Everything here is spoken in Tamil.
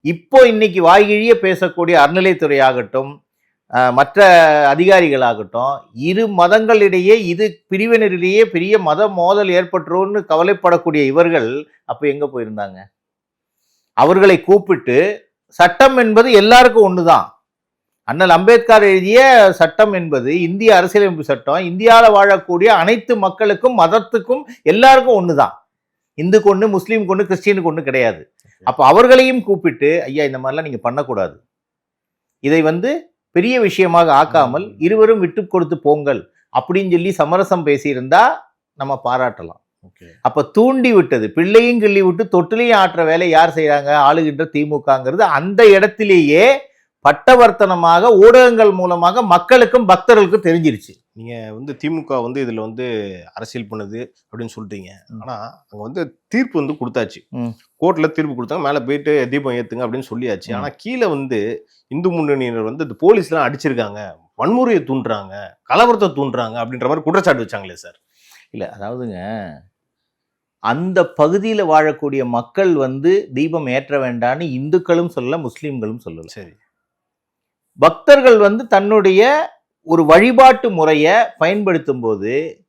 இப்போ இன்னைக்கு வாய்கிழிய பேசக்கூடிய அறநிலைத்துறை ஆகட்டும், மற்ற அதிகாரிகளாகட்டும், இரு மதங்களிடையே இது பிரிவினரிடையே பெரிய மத மோதல் ஏற்பட்டுரும்னு கவலைப்படக்கூடிய இவர்கள் அப்ப எங்க போயிருந்தாங்க? அவர்களை கூப்பிட்டு சட்டம் என்பது எல்லாருக்கும் ஒண்ணுதான். அண்ணல் அம்பேத்கர் எழுதிய சட்டம் என்பது இந்திய அரசியலமைப்பு சட்டம் இந்தியாவில் வாழக்கூடிய அனைத்து மக்களுக்கும் மதத்துக்கும் எல்லாருக்கும் ஒண்ணுதான். இந்துக்கு ஒண்ணு, முஸ்லீமுக்கு ஒண்ணு, கிறிஸ்டியனுக்கு ஒண்ணு கிடையாது. அப்ப அவர்களையும் கூப்பிட்டு ஐயா இந்த மாதிரிலாம் நீங்க பண்ணக்கூடாது, இதை பெரிய விஷயமாக ஆக்காமல் இருவரும் விட்டு கொடுத்து போங்கள் அப்படின்னு சொல்லி சமரசம் பேசியிருந்தா நம்ம பாராட்டலாம். அப்ப தூண்டி விட்டது, பிள்ளையும் கிள்ளி விட்டு தொட்டிலையும் ஆற்ற வேலை யார் செய்யறாங்க? ஆளுகின்ற திமுகங்கிறது அந்த இடத்திலேயே பட்டவர்த்தனமாக ஊடகங்கள் மூலமாக மக்களுக்கும் பக்தர்களுக்கும் தெரிஞ்சிருச்சு. நீங்க திமுக இதுல அரசியல் பண்ணுது அப்படின்னு சொல்றீங்க. ஆனா அங்க தீர்ப்பு கொடுத்தாச்சு, கோர்ட்ல தீர்ப்பு கொடுத்தாங்க, மேல போயிட்டு தீபம் ஏத்துங்க அப்படின்னு சொல்லியாச்சு. ஆனா கீழே இந்து முன்னணியினர் போலீஸ் எல்லாம் அடிச்சிருக்காங்க, வன்முறையை தூண்டுறாங்க, கலவரத்தை தூண்டுறாங்க அப்படின்ற மாதிரி குற்றச்சாட்டு வச்சாங்களே சார். இல்ல அதாவதுங்க, அந்த பகுதியில் வாழக்கூடிய மக்கள் தீபம் ஏற்ற வேண்டான்னு இந்துக்களும் சொல்லல, முஸ்லீம்களும் சொல்லல. சரி, பக்தர்கள் தன்னுடைய ஒரு வழிபாட்டு முறையை பயன்படுத்தும் போது